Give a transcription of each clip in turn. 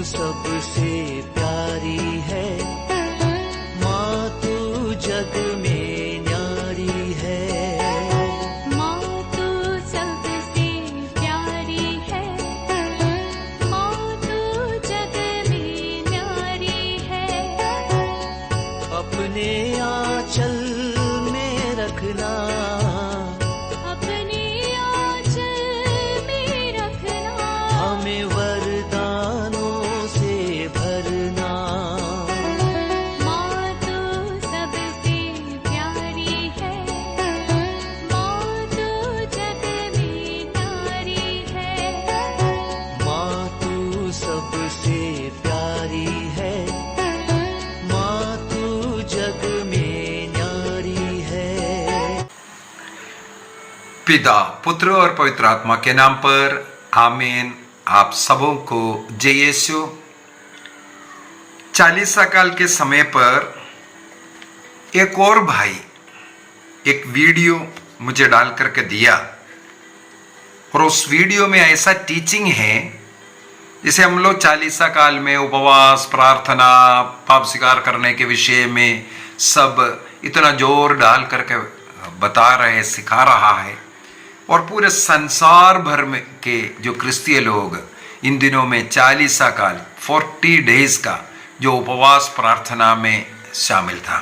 सबसे प्यारी है, माँ तू जग में न्यारी है। माँ तू सबसे प्यारी है, माँ तू जग में न्यारी है। अपने आंचल में रखना, अपने आंचल में रखना, हमें वरदानों से भरना। माँ तू सबसे प्यारी है, माँ तू जग में न्यारी है। माँ तू सबसे प्यारी है, माँ तू जग में न्यारी है। पिता, पुत्र और पवित्र आत्मा के नाम पर आमीन। आप सबों को जय यीशु। चालीसा काल के समय पर एक और भाई एक वीडियो मुझे डाल करके दिया, और उस वीडियो में ऐसा टीचिंग है जिसे हम लोग चालीसा काल में उपवास, प्रार्थना, पाप स्वीकार करने के विषय में सब इतना जोर डाल करके बता रहे, सिखा रहा है। और पूरे संसार भर में के जो क्रिस्तीय लोग इन दिनों में चालीसा काल 40 डेज का जो उपवास प्रार्थना में शामिल था,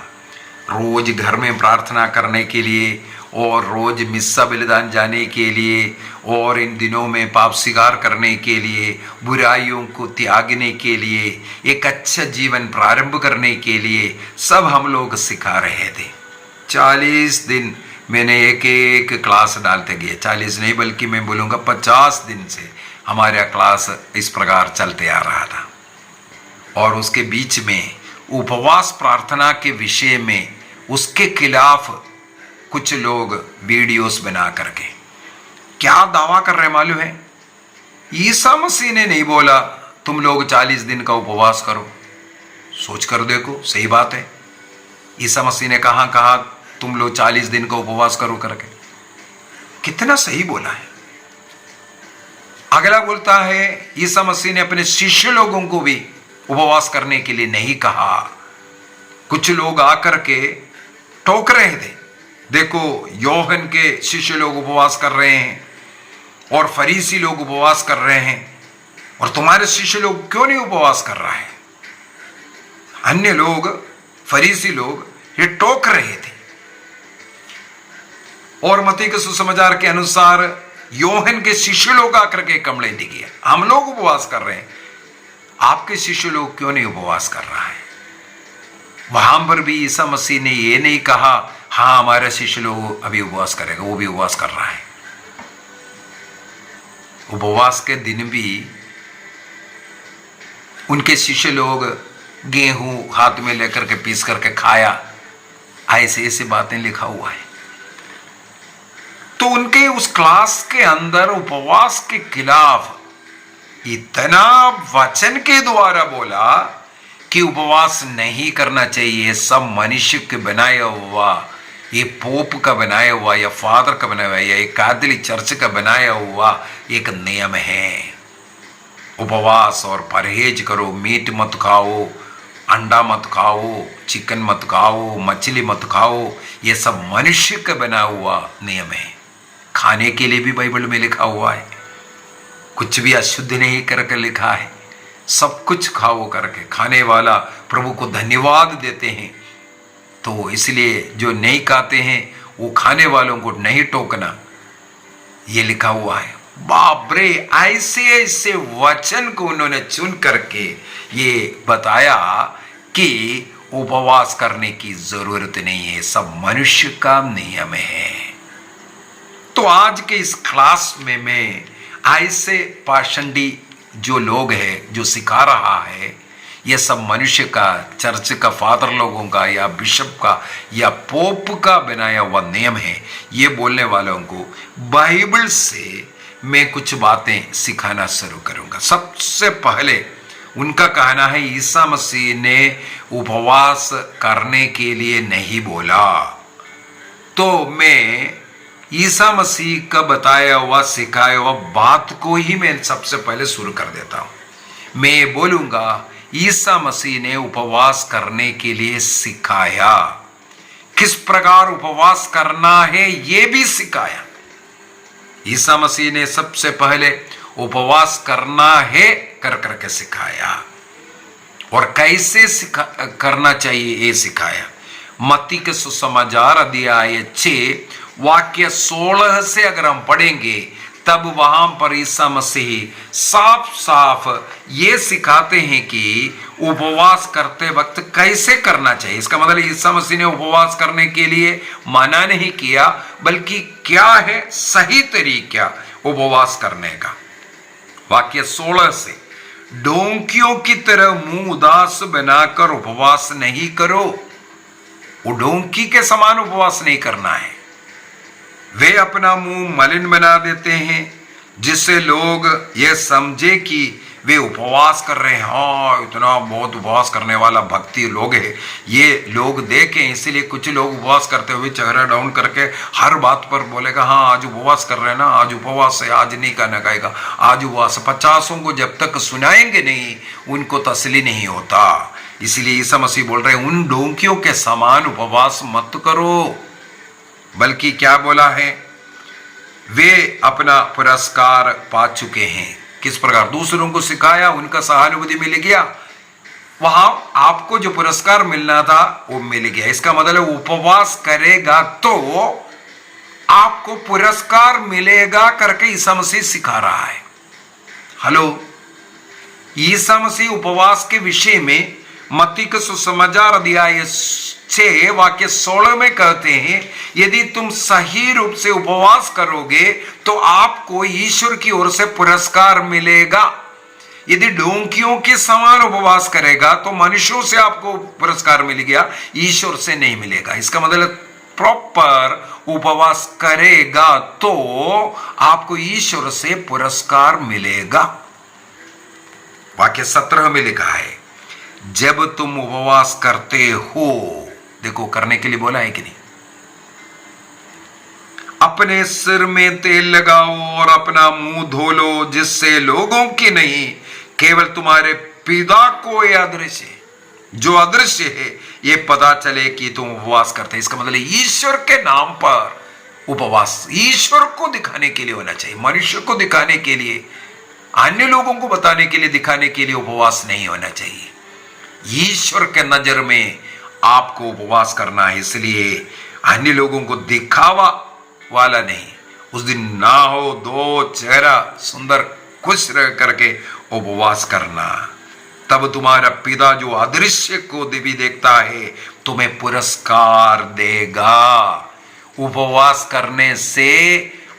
रोज घर में प्रार्थना करने के लिए और रोज मिस्सा बलिदान जाने के लिए और इन दिनों में पाप स्वीकार करने के लिए, बुराइयों को त्यागने के लिए, एक अच्छा जीवन प्रारंभ करने के लिए सब हम लोग सिखा रहे थे। 40 दिन मैंने एक एक क्लास डालते गए, 40 नहीं बल्कि मैं बोलूँगा 50 दिन से हमारा क्लास इस प्रकार चलते आ रहा था। और उसके बीच में उपवास प्रार्थना के विषय में उसके खिलाफ कुछ लोग वीडियोस बना करके क्या दावा कर रहे मालूम है? ईसा मसीह ने नहीं बोला तुम लोग 40 दिन का उपवास करो। सोच कर देखो, सही बात है। ईसा मसीह ने कहाँ कहा तुम लोग 40 दिन का उपवास करो करके? कितना सही बोला है। अगला बोलता है ईसा मसीह ने अपने शिष्य लोगों को भी उपवास करने के लिए नहीं कहा। कुछ लोग आकर के टोक रहे थे, देखो योहन के शिष्य लोग उपवास कर रहे हैं और फरीसी लोग उपवास कर रहे हैं, और तुम्हारे शिष्य लोग क्यों नहीं उपवास कर रहा है? अन्य लोग, फरीसी लोग ये टोक रहे थे। और मत्ती के सुसमाचार के अनुसार योहन के शिष्य लोग आकर के कंप्लेंट किया, हम लोग उपवास कर रहे हैं, आपके शिष्य लोग क्यों नहीं उपवास कर रहा है? वहां पर भी ईसा मसीह ने ये नहीं कहा हाँ हमारे शिष्य लोग अभी उपवास करेगा, वो भी उपवास कर रहा है। उपवास के दिन भी उनके शिष्य लोग गेहूं हाथ में लेकर के पीस करके खाया, ऐसे ऐसे बातें लिखा हुआ है। तो उनके उस क्लास के अंदर उपवास के खिलाफ इतना वचन के द्वारा बोला कि उपवास नहीं करना चाहिए, सब मनुष्य के बनाया हुआ, ये पोप का बनाया हुआ या फादर का बनाया हुआ या एक कैथोलिक चर्च का बनाया हुआ एक नियम है। उपवास और परहेज करो, मीट मत खाओ, अंडा मत खाओ, चिकन मत खाओ, मछली मत खाओ, ये सब मनुष्य का बना हुआ नियम है। खाने के लिए भी बाइबल में लिखा हुआ है, कुछ भी अशुद्ध नहीं करके लिखा है, सब कुछ खाओ करके। खाने वाला प्रभु को धन्यवाद देते हैं, तो इसलिए जो नहीं खाते हैं वो खाने वालों को नहीं टोकना, ये लिखा हुआ है। बाप रे, ऐसे ऐसे वचन को उन्होंने चुन करके ये बताया कि उपवास करने की जरूरत नहीं है, सब मनुष्य का नियम है। तो आज के इस क्लास में मैं ऐसे पाषंडी जो लोग हैं जो सिखा रहा है ये सब मनुष्य का, चर्च का, फादर लोगों का या बिशप का या पोप का बनाया हुआ नियम है, ये बोलने वालों को बाइबल से मैं कुछ बातें सिखाना शुरू करूंगा। सबसे पहले उनका कहना है ईसा मसीह ने उपवास करने के लिए नहीं बोला, तो मैं ईसा मसीह का बताया हुआ, सिखाया हुआ बात को ही मैं सबसे पहले शुरू कर देता हूं। मैं बोलूंगा ईसा मसीह ने उपवास करने के लिए सिखाया, किस प्रकार उपवास करना है यह भी सिखाया। ईसा मसीह ने सबसे पहले उपवास करना है कर करके सिखाया, और कैसे करना चाहिए ये सिखाया। मत्ती के सुसमाचार अध्याय 6 वाक्य 16 से अगर हम पढ़ेंगे तब वहां पर ईसा मसीह साफ साफ ये सिखाते हैं कि उपवास करते वक्त कैसे करना चाहिए। इसका मतलब ईसा मसीह ने उपवास करने के लिए मना नहीं किया, बल्कि क्या है सही तरीका उपवास करने का। वाक्य 16 से, डोंकियों की तरह मुंह उदास बनाकर उपवास नहीं करो। वो डोंकी के समान उपवास नहीं करना है। वे अपना मुंह मलिन बना देते हैं, जिससे लोग ये समझे कि वे उपवास कर रहे हैं। हाँ, इतना बहुत उपवास करने वाला भक्ति लोग है, ये लोग देखें। इसीलिए कुछ लोग उपवास करते हुए चेहरा डाउन करके हर बात पर बोलेगा हाँ आज उपवास कर रहे हैं ना, आज उपवास है, आज नहीं करना कहेगा, आज उपवास। 50 को जब तक सुनाएंगे नहीं उनको तसली नहीं होता। इसीलिए ईसा मसीह बोल रहे हैं उन डोंकियों के समान उपवास मत करो, बल्कि क्या बोला है, वे अपना पुरस्कार पा चुके हैं। किस प्रकार दूसरों को सिखाया, उनका सहानुभूति मिल गया, वहां आपको जो पुरस्कार मिलना था वो मिल गया। इसका मतलब उपवास करेगा तो आपको पुरस्कार मिलेगा करके ईसा मसीह सिखा रहा है। हेलो, ईसा मसीह उपवास के विषय में मत्ती के सुसमाचार अध्याय 6 वाक्य 16 में कहते हैं, यदि तुम सही रूप से उपवास करोगे तो आपको ईश्वर की ओर से पुरस्कार मिलेगा। यदि डोंकियों के समान उपवास करेगा तो मनुष्यों से आपको पुरस्कार मिल गया, ईश्वर से नहीं मिलेगा। इसका मतलब प्रॉपर उपवास करेगा तो आपको ईश्वर से पुरस्कार मिलेगा। वाक्य 17 में लिखा है, जब तुम उपवास करते हो, देखो करने के लिए बोला है कि नहीं, अपने सिर में तेल लगाओ और अपना मुंह धो लो, जिससे लोगों की नहीं केवल तुम्हारे पिता को यह अदृश्य है, जो अदृश्य है, ये पता चले कि तुम उपवास करते हैं। इसका मतलब ईश्वर के नाम पर उपवास ईश्वर को दिखाने के लिए होना चाहिए, मनुष्य को दिखाने के लिए, अन्य लोगों को बताने के लिए, दिखाने के लिए उपवास नहीं होना चाहिए। ईश्वर के नजर में आपको उपवास करना है, इसलिए अन्य लोगों को दिखावा वाला नहीं। उस दिन ना हो दो चेहरा सुंदर खुश रह करके उपवास करना, तब तुम्हारा पिता जो अदृश्य को भी देखता है तुम्हें पुरस्कार देगा। उपवास करने से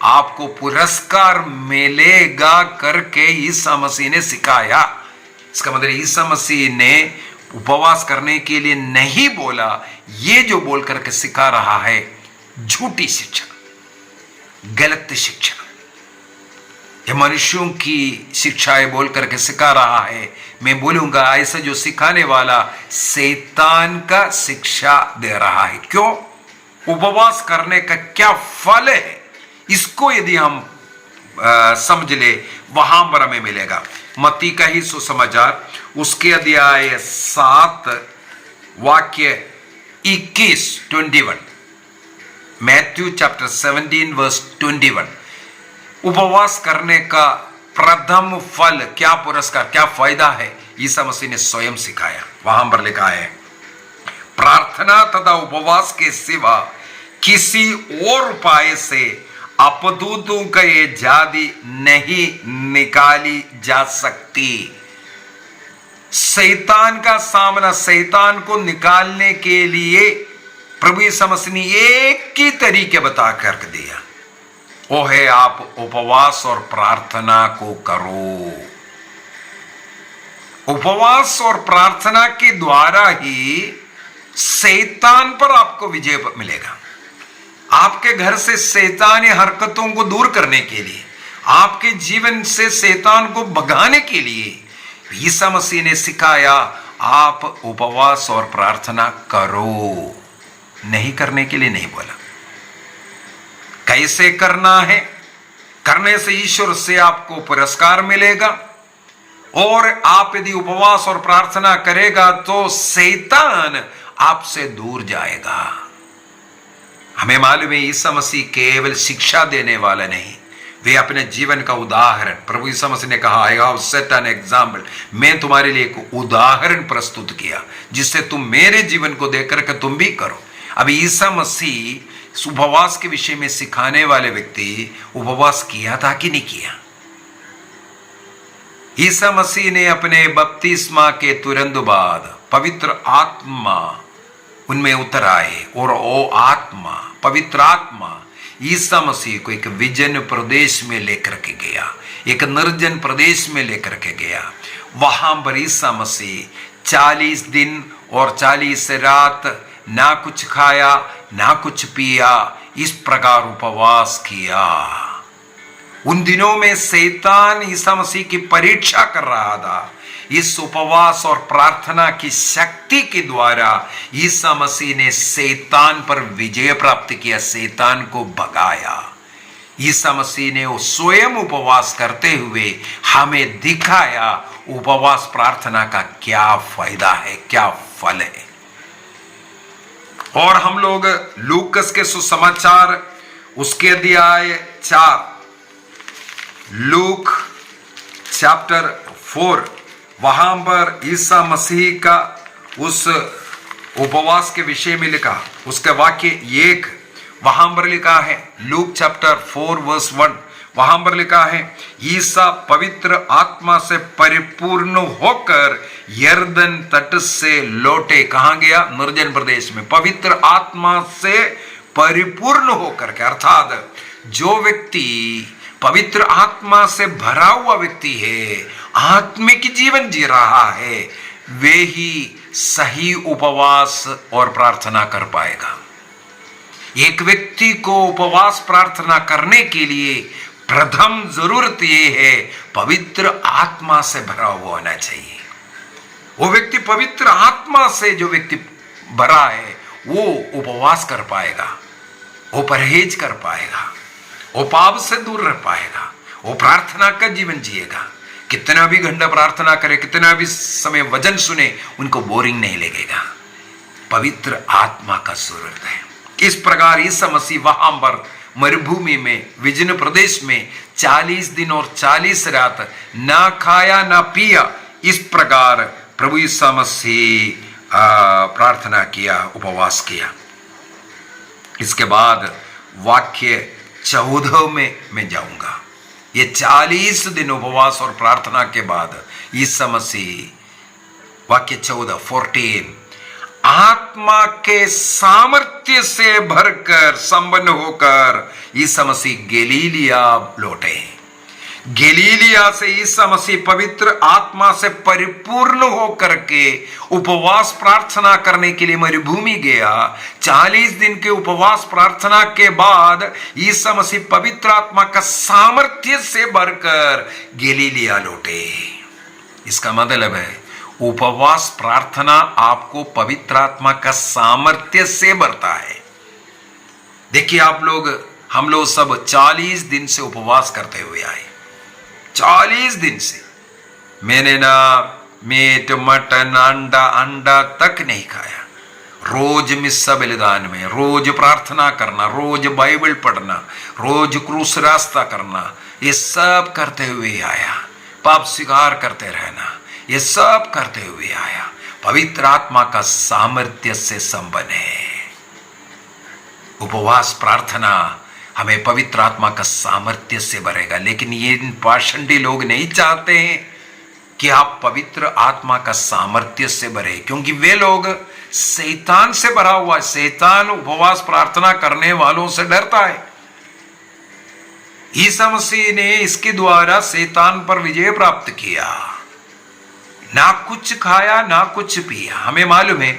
आपको पुरस्कार मिलेगा करके ईसा मसीह ने सिखाया। इसका मतलब ईसा मसीह ने उपवास करने के लिए नहीं बोला, ये जो बोल करके सिखा रहा है झूठी शिक्षा, गलत शिक्षा, ये मनुष्यों की शिक्षाएं बोल करके सिखा रहा है। मैं बोलूंगा ऐसा जो सिखाने वाला शैतान का शिक्षा दे रहा है। क्यों? उपवास करने का क्या फल है, इसको यदि हम समझ ले वहां पर हमें मिलेगा। मत्ती का ही सुसमाचार उसके अध्याय 7 वाक्य 21 मैथ्यू चैप्टर 17 वर्स 21, उपवास करने का प्रथम फल क्या, पुरस्कार क्या फायदा है, ईसा मसीह ने स्वयं सिखाया। वहां पर लिखा है, प्रार्थना तथा उपवास के सिवा किसी और उपाय से अपदूतों का ये जाति नहीं निकाली जा सकती। शैतान का सामना, शैतान को निकालने के लिए प्रभु यीशु मसीह ने एक ही तरीके बता कर दिया, वो है आप उपवास और प्रार्थना को करो। उपवास और प्रार्थना के द्वारा ही शैतान पर आपको विजय मिलेगा। आपके घर से शैतानी हरकतों को दूर करने के लिए, आपके जीवन से शैतान को भगाने के लिए ईसा मसीह ने सिखाया, आप उपवास और प्रार्थना करो। नहीं करने के लिए नहीं बोला। कैसे करना है? करने से ईश्वर से आपको पुरस्कार मिलेगा। और आप यदि उपवास और प्रार्थना करेगा तो शैतान आपसे दूर जाएगा। हमें मालूम है ईसा मसीह केवल शिक्षा देने वाला नहीं, वे अपने जीवन का उदाहरण, प्रभु ईसा मसीह ने कहा I have set an example, मैं तुम्हारे लिए एक उदाहरण प्रस्तुत किया जिससे तुम मेरे जीवन को देख करके तुम भी करो। अब ईसा मसीह उपवास के विषय में सिखाने वाले व्यक्ति उपवास किया था कि नहीं किया? ईसा मसीह ने अपने बपतिस्मा के तुरंत बाद पवित्र आत्मा उनमें उतर आए और वो आत्मा, पवित्र आत्मा ईसा मसीह को एक विजन प्रदेश में लेकर के गया, एक निर्जन प्रदेश में लेकर के गया। वहां पर ईसा मसीह 40 दिन और 40 रात ना कुछ खाया ना कुछ पिया, इस प्रकार उपवास किया। उन दिनों में शैतान ईसा मसीह की परीक्षा कर रहा था। इस उपवास और प्रार्थना की शक्ति के द्वारा ईसा मसीह ने शैतान पर विजय प्राप्त किया, शैतान को भगाया। ईसा मसीह ने वो स्वयं उपवास करते हुए हमें दिखाया उपवास प्रार्थना का क्या फायदा है, क्या फल है। और हम लोग लूकस के सुसमाचार उसके अध्याय 4, लूक चैप्टर 4, वहां पर ईसा मसीह का उस उपवास के विषय में लिखा, उसके वाक्य 1 वहां पर लिखा है, लूक चैप्टर 4 वर्स 1, वहां पर लिखा है ईसा पवित्र आत्मा से परिपूर्ण होकर यरदन तट से लौटे। कहां गया? निर्जन प्रदेश में। पवित्र आत्मा से परिपूर्ण होकर के, अर्थात जो व्यक्ति पवित्र आत्मा से भरा हुआ व्यक्ति है, आत्मिक जीवन जी रहा है, वे ही सही उपवास और प्रार्थना कर पाएगा। एक व्यक्ति को उपवास प्रार्थना करने के लिए प्रथम जरूरत यह है पवित्र आत्मा से भरा हुआ होना चाहिए। वो व्यक्ति पवित्र आत्मा से जो व्यक्ति भरा है वो उपवास कर पाएगा, वो परहेज कर पाएगा, वो पाप से दूर रह पाएगा, वो प्रार्थना का जीवन जिएगा। कितना भी घंटा प्रार्थना करे, कितना भी समय वचन सुने, उनको बोरिंग नहीं लगेगा। पवित्र आत्मा का जरूरत है। इस प्रकार ईसा मसीह वहां पर मरुभूमि में, विजन प्रदेश में 40 दिन और 40 रात ना खाया ना पिया। इस प्रकार प्रभु ईसा मसीह प्रार्थना किया, उपवास किया। इसके बाद वाक्य 14 में मैं जाऊंगा। ये 40 दिन उपवास और प्रार्थना के बाद ईसा मसीह, वाक्य 14 आत्मा के सामर्थ्य से भरकर संपन्न होकर ईसा मसीह गलीलिया लौटे। गलीलिया से ईसा मसीह पवित्र आत्मा से परिपूर्ण होकर के उपवास प्रार्थना करने के लिए मरुभूमि गया। 40 दिन के उपवास प्रार्थना के बाद ईसा मसीह पवित्र आत्मा का सामर्थ्य से भरकर गलीलिया लौटे। इसका मतलब है उपवास प्रार्थना आपको पवित्र आत्मा का सामर्थ्य से भरता है। देखिए हम लोग सब 40 दिन से उपवास करते हुए आए। 40 दिन से मैंने ना मीट मटन अंडा तक नहीं खाया। रोज मिस्सा बलिदान में, रोज प्रार्थना करना, रोज बाइबल पढ़ना, रोज क्रूस रास्ता करना, ये सब करते हुए आया। पाप स्वीकार करते रहना, ये सब करते हुए आया। पवित्र आत्मा का सामर्थ्य से संपन्न है। उपवास प्रार्थना हमें पवित्र आत्मा का सामर्थ्य से भरेगा। लेकिन ये पाषंडी लोग नहीं चाहते हैं कि आप पवित्र आत्मा का सामर्थ्य से भरे, क्योंकि वे लोग शैतान से भरा हुआ है। शैतान उपवास प्रार्थना करने वालों से डरता है। ईसा मसीह ने इसके द्वारा शैतान पर विजय प्राप्त किया। ना कुछ खाया ना कुछ पिया। हमें मालूम है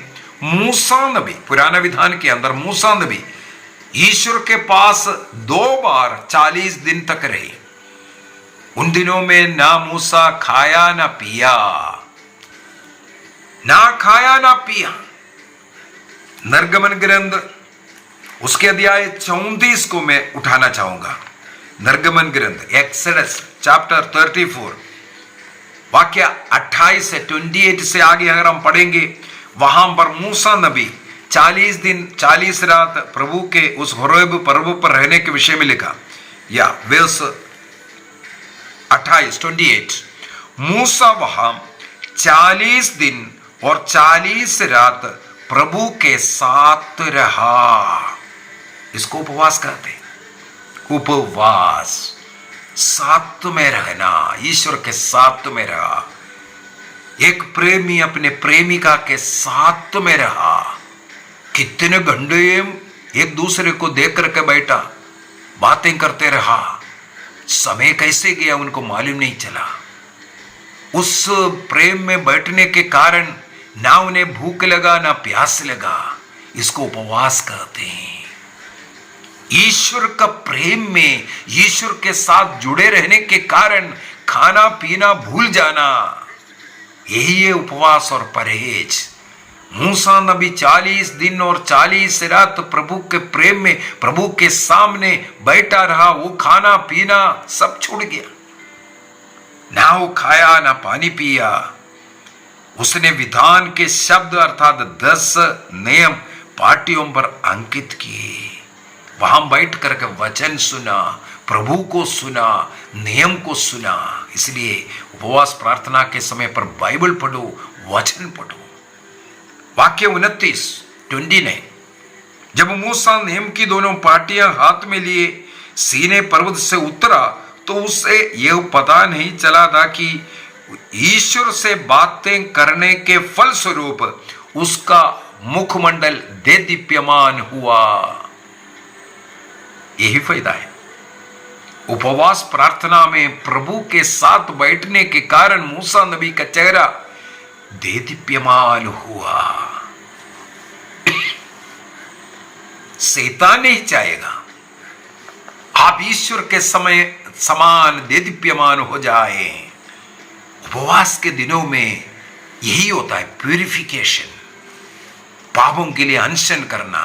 मूसा नबी, पुराना विधान के अंदर मूसा नबी ईश्वर के पास 2 बार 40 दिन तक रहे। उन दिनों में ना मूसा खाया ना पिया, ना खाया ना पिया। निर्गमन ग्रंथ उसके अध्याय 34 को मैं उठाना चाहूंगा। निर्गमन ग्रंथ, एक्सोडस चैप्टर 34, वाक्य 28 से 28 से आगे अगर हम पढ़ेंगे, वहां पर मूसा नबी 40 दिन 40 रात प्रभु के उस होरेब पर्वत पर रहने के विषय में लिखा। या वर्स 28 मूसा वहां 40 दिन और 40 रात प्रभु के साथ रहा। इसको उपवास कहते हैं। उपवास, साथ में रहना, ईश्वर के साथ में रहा। एक प्रेमी अपने प्रेमिका के साथ में रहा। कितने घंटे एक दूसरे को देख करके बैठा, बातें करते रहा। समय कैसे गया उनको मालूम नहीं चला। उस प्रेम में बैठने के कारण ना उन्हें भूख लगा ना प्यास लगा। इसको उपवास कहते हैं। ईश्वर का प्रेम में ईश्वर के साथ जुड़े रहने के कारण खाना पीना भूल जाना, यही है उपवास और परहेज। मूसा नबी 40 दिन और 40 रात प्रभु के प्रेम में प्रभु के सामने बैठा रहा। वो खाना पीना सब छोड़ गया, ना वो खाया ना पानी पिया। उसने विधान के शब्द अर्थात 10 नियम पाटियों पर अंकित किए। वहां बैठ करके वचन सुना, प्रभु को सुना, नियम को सुना। इसलिए उपवास प्रार्थना के समय पर बाइबल पढ़ो, वचन पढ़ो। वाक्य 29 जब मूसा नियम की दोनों पाटियां हाथ में लिए सीने पर्वत से उतरा, तो उसे यह पता नहीं चला था कि ईश्वर से बातें करने के फलस्वरूप उसका मुखमंडल देदीप्यमान हुआ। यही फायदा है उपवास प्रार्थना में। प्रभु के साथ बैठने के कारण मूसा नबी का चेहरा देदीप्यमान हुआ। शैतान नहीं चाहेगा आप ईश्वर के समय समान देदीप्यमान हो जाए। उपवास के दिनों में यही होता है, प्यूरिफिकेशन, पापों के लिए अनशन करना,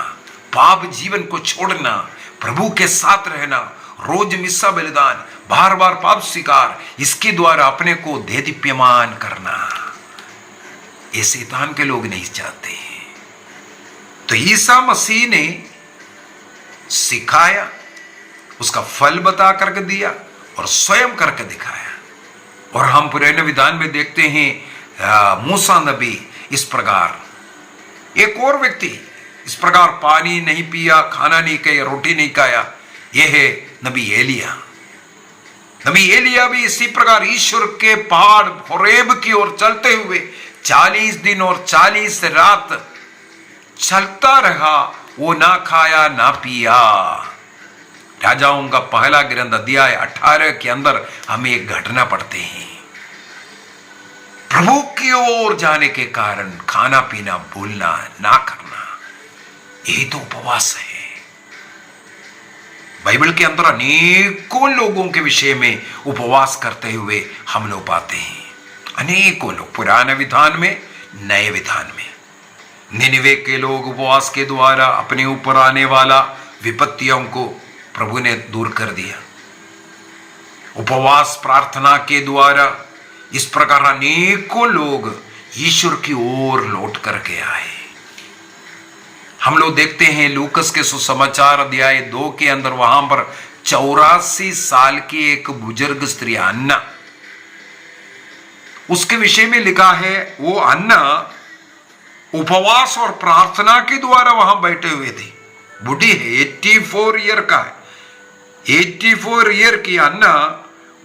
पाप जीवन को छोड़ना, प्रभु के साथ रहना, रोज मिस्सा बलिदान, बार बार पाप स्वीकार, इसके द्वारा अपने को देदीप्यमान करना। ये शैतान के लोग नहीं चाहते। तो ईसा मसीह ने सिखाया, उसका फल बता करके दिया और स्वयं करके दिखाया। और हम पुराने विधान में देखते हैं मूसा नबी इस प्रकार, एक और व्यक्ति इस प्रकार पानी नहीं पिया, खाना नहीं खाया, रोटी नहीं खाया, यह है नबी एलिया। नबी एलिया भी इसी प्रकार ईश्वर के पहाड़ होरेब की ओर चलते हुए 40 दिन और 40 रात चलता रहा। वो ना खाया ना पिया। राजाओं का पहला ग्रंथ अध्याय 18 के अंदर हमें एक घटना पढ़ते हैं। प्रभु की ओर जाने के कारण खाना पीना भूलना, ना करना, यही तो उपवास है। बाइबल के अंदर अनेकों लोगों के विषय में उपवास करते हुए हम लोग पाते हैं। अनेकों लोग पुराने विधान में, नए विधान में। निनिवे के लोग उपवास के द्वारा अपने ऊपर आने वाला विपत्तियों को प्रभु ने दूर कर दिया। उपवास प्रार्थना के द्वारा इस प्रकार अनेकों लोग ईश्वर की ओर लौट करके आए। हम लोग देखते हैं लूकस के सुसमाचार अध्याय 2 के अंदर, वहां पर 84 साल की एक बुजुर्ग स्त्री अन्ना, उसके विषय में लिखा है, वो अन्ना उपवास और प्रार्थना के द्वारा वहां बैठे हुए थे। बुढ़ी है, 84 ईयर का है। 84 ईयर की अन्ना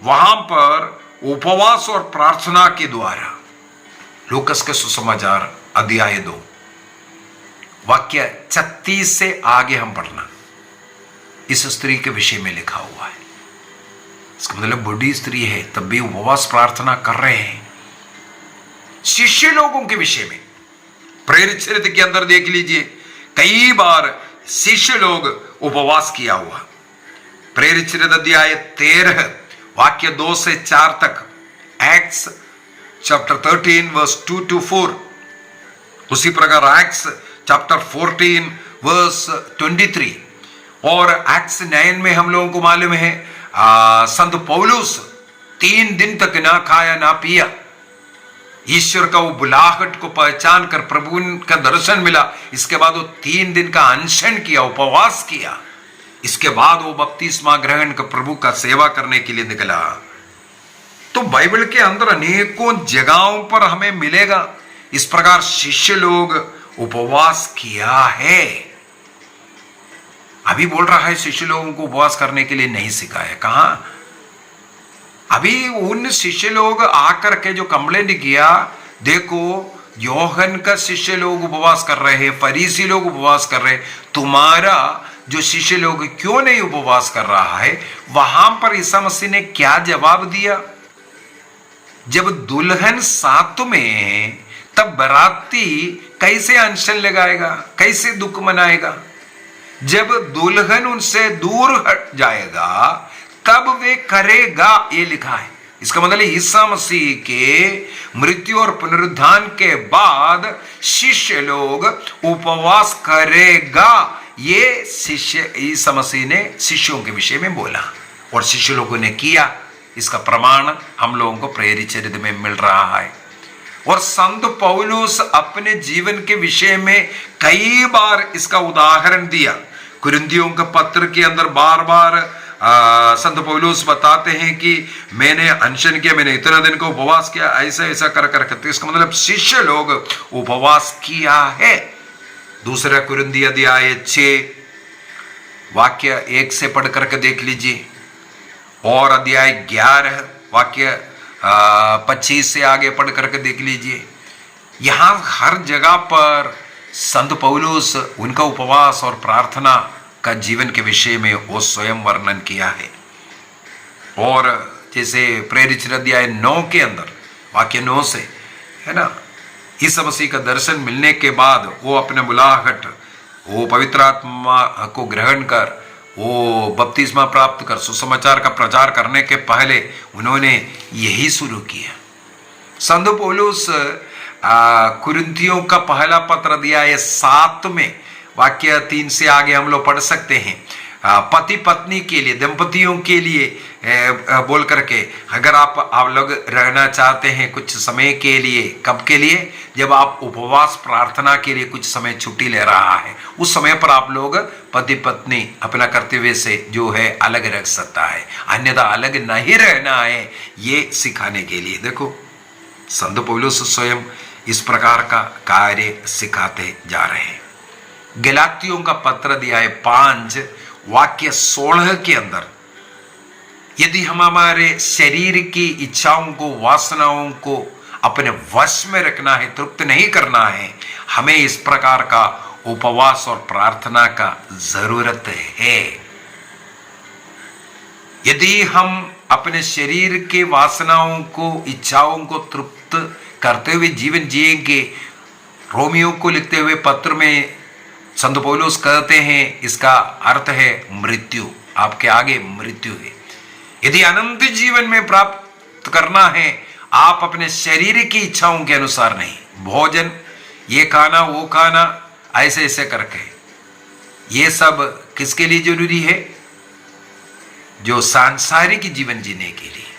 वहां पर उपवास और प्रार्थना के द्वारा, लूकस के सुसमाचार अध्याय 2 वाक्य 36 से आगे हम पढ़ना, इस स्त्री के विषय में लिखा हुआ है। इसका मतलब बुढ़ी स्त्री है तब भी उपवास प्रार्थना कर रहे हैं। शिष्य लोगों के विषय में प्रेरित चरित्र के अंदर देख लीजिए, कई बार शिष्य लोग उपवास किया हुआ। प्रेरित चरित्र अध्याय 13 वाक्य 2 से 4 तक, एक्ट्स चैप्टर 13 वर्स 2 to 4, उसी प्रकार एक्ट्स चैप्टर 14 वर्स 23, और एक्ट्स 9 में हम लोगों को मालूम है संत पौलुस 3 दिन तक ना खाया ना पिया, ईश्वर का वो बुलाहट को पहचान कर प्रभु का दर्शन मिला। इसके बाद वो 3 दिन का अनशन किया, उपवास किया। इसके बाद वो बपतिस्मा ग्रहण कर प्रभु का सेवा करने के लिए निकला। तो बाइबल के अंदर अनेकों जगहों पर हमें मिलेगा इस प्रकार शिष्य लोग उपवास किया है। अभी बोल रहा है शिष्य लोगों को उपवास करने के लिए नहीं सिखाया, कहां? अभी उन शिष्य लोग आकर के जो कंप्लेंट किया, देखो योहन का शिष्य लोग उपवास कर रहे हैं, फरीसी लोग उपवास कर रहे हैं, तुम्हारा जो शिष्य लोग क्यों नहीं उपवास कर रहा है? वहां पर ईसा मसीह ने क्या जवाब दिया? जब दुल्हन साथ में है तब बाराती कैसे अनशन लगाएगा, कैसे दुख मनाएगा? जब दुल्हन उनसे दूर हट जाएगा तब वे करेगा, ये लिखा है। इसका मतलब ईसा मसीह के मृत्यु और पुनरुत्थान के बाद शिष्य लोग उपवास करेगा, ये शिष्य ईसा मसीह ने शिष्यों के विषय में बोला और शिष्य लोगों ने किया। इसका प्रमाण हम लोगों को प्रेरित चरित्र में मिल रहा है। और संत पौलुस अपने जीवन के विषय में कई बार इसका उदाहरण दिया। कुरिन्थियों के पत्र के अंदर बार बार संत पौलुस बताते हैं कि मैंने अनशन किया, मैंने इतना दिन का उपवास किया, ऐसा ऐसा कर करके। तो इसका मतलब शिष्य लोग उपवास किया है। दूसरा कुरिन्थी अध्याय 6 वाक्य 1 से पढ़ करके देख लीजिए, और अध्याय 11 वाक्य 25 से आगे पढ़ करके देख लीजिए। यहां हर जगह पर संत पौलुस उनका उपवास और प्रार्थना का जीवन के विषय में वो स्वयं वर्णन किया है। और जैसे प्रेरित अध्याय 9 के अंदर वाक्य 9 से, है ना, ईसा मसीह का दर्शन मिलने के बाद वो अपने बुलाहट, वो पवित्र आत्मा को ग्रहण कर, वो बपतिस्मा प्राप्त कर, सुसमाचार का प्रचार करने के पहले उन्होंने यही शुरू किया। संत पौलुस कुरिन्थियों का पहला पत्र दिया है 7 में वाक्य 3 से आगे हम लोग पढ़ सकते हैं। पति पत्नी के लिए, दंपतियों के लिए बोल करके, अगर आप लोग रहना चाहते हैं कुछ समय के लिए, कब के लिए? जब आप उपवास प्रार्थना के लिए कुछ समय छुट्टी ले रहा है, उस समय पर आप लोग पति पत्नी अपना कर्तव्य से जो है अलग रख सकता है, अन्यथा अलग नहीं रहना है, ये सिखाने के लिए। देखो संत पौलुस स्वयं इस प्रकार का कार्य सिखाते जा रहे हैं। गलातियों का पत्र दिया है 5 वाक्य 16 के अंदर, यदि हम हमारे शरीर की इच्छाओं को, वासनाओं को अपने वश में रखना है, तृप्त नहीं करना है, हमें इस प्रकार का उपवास और प्रार्थना का जरूरत है। यदि हम अपने शरीर के वासनाओं को, इच्छाओं को तृप्त करते हुए जीवन जिएंगे, रोमियो को लिखते हुए पत्र में संत पौलुस कहते हैं इसका अर्थ है मृत्यु, आपके आगे मृत्यु है। यदि अनंत जीवन में प्राप्त करना है, आप अपने शरीर की इच्छाओं के अनुसार नहीं, भोजन ये खाना वो खाना ऐसे ऐसे करके, ये सब किसके लिए जरूरी है? जो सांसारिक जीवन जीने के लिए।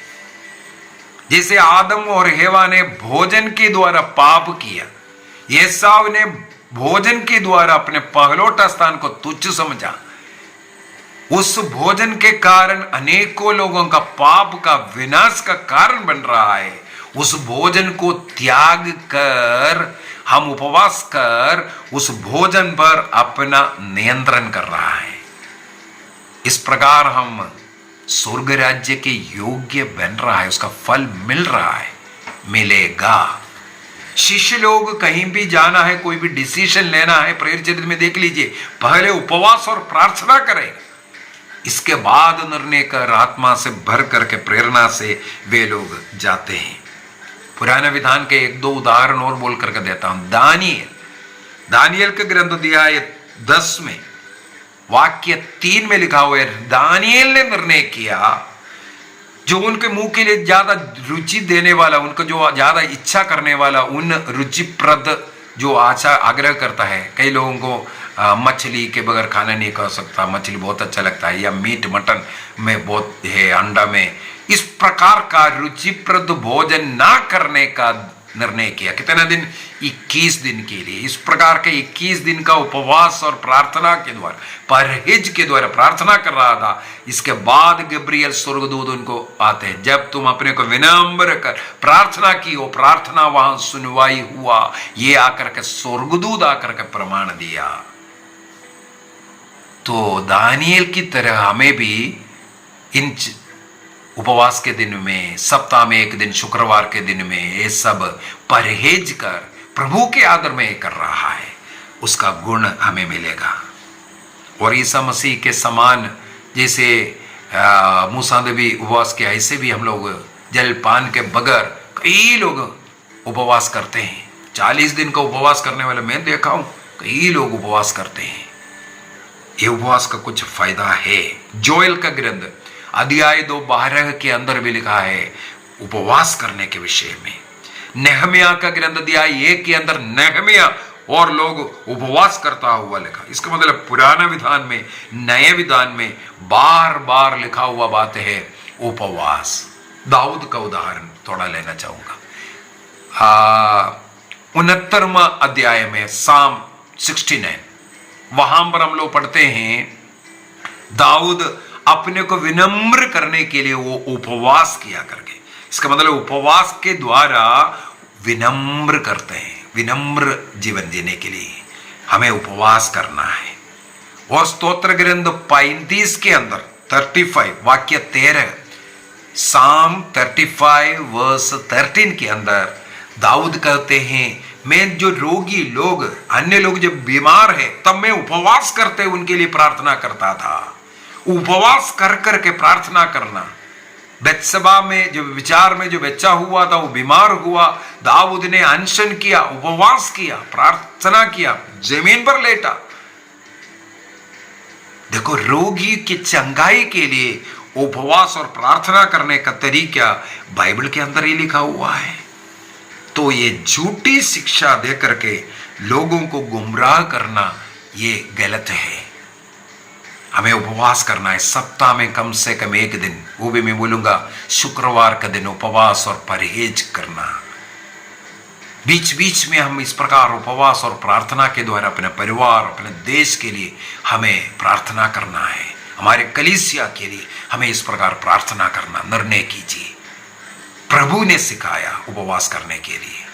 जैसे आदम और हेवा ने भोजन के द्वारा पाप किया, एसाव ने भोजन के द्वारा अपने पहलोटा स्थान को तुच्छ समझा, उस भोजन के कारण अनेकों लोगों का पाप का विनाश का कारण बन रहा है। उस भोजन को त्याग कर, हम उपवास कर उस भोजन पर अपना नियंत्रण कर रहा है। इस प्रकार हम स्वर्ग राज्य के योग्य बन रहा है, उसका फल मिल रहा है, मिलेगा। शिष्य लोग कहीं भी जाना है, कोई भी डिसीजन लेना है, प्रेरित चरित्र में देख लीजिए, पहले उपवास और प्रार्थना करें, इसके बाद निर्णय कर आत्मा से भर करके प्रेरणा से वे लोग जाते हैं। पुराने विधान के 1-2 उदाहरण और बोल करके देता हूं। दानियल का ग्रंथ दिया है 10 में वाक्य 3 में लिखा हुआ है, दानियल ने निर्णय किया, जो उनके मुंह के लिए ज्यादा रुचि देने वाला, उनको जो ज्यादा इच्छा करने वाला, उन रुचिप्रद जो आशा आग्रह करता है। कई लोगों को मछली के बगैर खाना नहीं खा सकता, मछली बहुत अच्छा लगता है, या मीट मटन में बहुत है, अंडा में, इस प्रकार का रुचिप्रद भोजन ना करने का निर्णय किया। कितना दिन? 21 दिन के लिए। इस प्रकार के 21 दिन का उपवास और प्रार्थना के द्वारा, परहेज के द्वारा प्रार्थना कर रहा था। इसके बाद गब्रियल स्वर्गदूत उनको आते हैं, जब तुम अपने को विनम्र कर प्रार्थना की हो, प्रार्थना वहां सुनवाई हुआ। ये आकर के स्वर्गदूत आकर के प्रमाण दिया। तो दानियल की तरह हमें भी इन उपवास के दिन में, सप्ताह में एक दिन शुक्रवार के दिन में ये सब परहेज कर प्रभु के आदर में कर रहा है, उसका गुण हमें मिलेगा। और ईसा मसीह के समान जैसे मूसा ने भी उपवास किया, ऐसे भी हम लोग जलपान के बगैर कई लोग उपवास करते हैं। 40 दिन का उपवास करने वाले मैं देखा हूं, कई लोग उपवास करते हैं। ये उपवास का कुछ फायदा है। जोएल का ग्रंथ अध्याय 2:12 के अंदर भी लिखा है उपवास करने के विषय में। नेहमिया का ग्रंथ अध्याय 1 के अंदर नेहमिया और लोग उपवास करता हुआ लिखा। इसका मतलब पुराना विधान में, नए विधान में बार बार लिखा हुआ बात है उपवास। दाऊद का उदाहरण थोड़ा लेना चाहूंगा। 69वां अध्याय में साम 69, वहां पर हम लोग पढ़ते हैं दाऊद अपने को विनम्र करने के लिए वो उपवास किया करके। इसका मतलब उपवास के द्वारा विनम्र करते हैं। विनम्र जीवन जीने के लिए हमें उपवास करना है। और स्तोत्र ग्रंथ 35 के अंदर 35 वाक्य 13, साम 35 वर्स 13 के अंदर दाऊद कहते हैं, मैं जो रोगी लोग, अन्य लोग जब बीमार है, तब मैं उपवास करते उनके लिए प्रार्थना करता था। उपवास कर करके प्रार्थना करना। बेत्शेबा में जो विचार में जो बच्चा हुआ था, वो बीमार हुआ, दाऊद ने अनशन किया, उपवास किया, प्रार्थना किया, जमीन पर लेटा। देखो, रोगी की चंगाई के लिए उपवास और प्रार्थना करने का तरीका बाइबल के अंदर ही लिखा हुआ है। तो ये झूठी शिक्षा दे करके लोगों को गुमराह करना ये गलत है। हमें उपवास करना है। सप्ताह में कम से कम एक दिन, वो भी मैं बोलूंगा शुक्रवार का दिन, उपवास और परहेज करना। बीच बीच में हम इस प्रकार उपवास और प्रार्थना के द्वारा अपने परिवार, अपने देश के लिए हमें प्रार्थना करना है। हमारे कलीसिया के लिए हमें इस प्रकार प्रार्थना करना। निर्णय कीजिए। प्रभु ने सिखाया उपवास करने के लिए,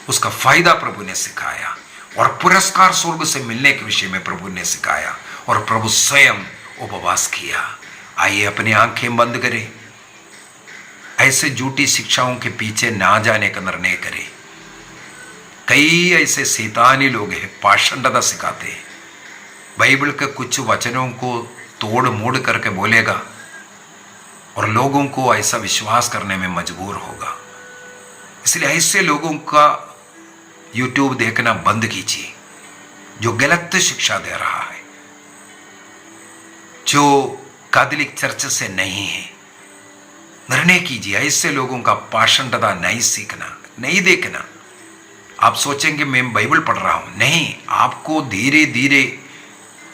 उसका फायदा प्रभु ने सिखाया, और पुरस्कार स्वर्ग से मिलने के विषय में प्रभु ने सिखाया, और प्रभु स्वयं उपवास किया। आइए अपनी आंखें बंद करें, ऐसे झूठी शिक्षाओं के पीछे ना जाने का निर्णय करें। कई ऐसे शैतानी लोग हैं, पाषंडता सिखाते हैं, बाइबल के कुछ वचनों को तोड़ मोड़ करके बोलेगा और लोगों को ऐसा विश्वास करने में मजबूर होगा। इसलिए ऐसे लोगों का यूट्यूब देखना बंद कीजिए, जो गलत शिक्षा दे रहा है, जो कैथोलिक चर्च से नहीं है। निर्णय कीजिए, ऐसे लोगों का पाषंडता नहीं सीखना, नहीं देखना। आप सोचेंगे मैं बाइबल पढ़ रहा हूं, नहीं, आपको धीरे धीरे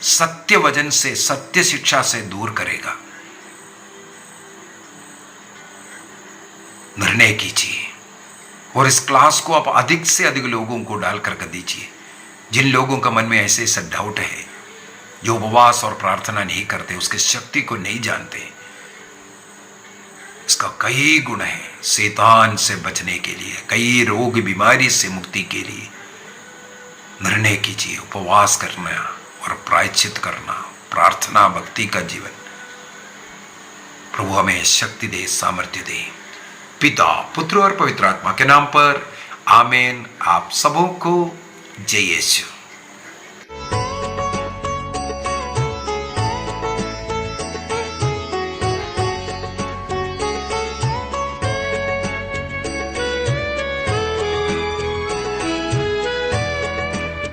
सत्य वचन से, सत्य शिक्षा से दूर करेगा। निर्णय कीजिए और इस क्लास को आप अधिक से अधिक लोगों को डाल करके दीजिए। जिन लोगों का मन में ऐसे ऐसा डाउट है, जो उपवास और प्रार्थना नहीं करते, उसके शक्ति को नहीं जानते, इसका कई गुण है शैतान से बचने के लिए, कई रोग बीमारी से मुक्ति के लिए। निर्णय कीजिए उपवास करना और प्रायश्चित करना, प्रार्थना भक्ति का जीवन। प्रभु हमें शक्ति दे, सामर्थ्य दे। पिता, पुत्र और पवित्र आत्मा के नाम पर आमीन। आप सबों को जय यीशु।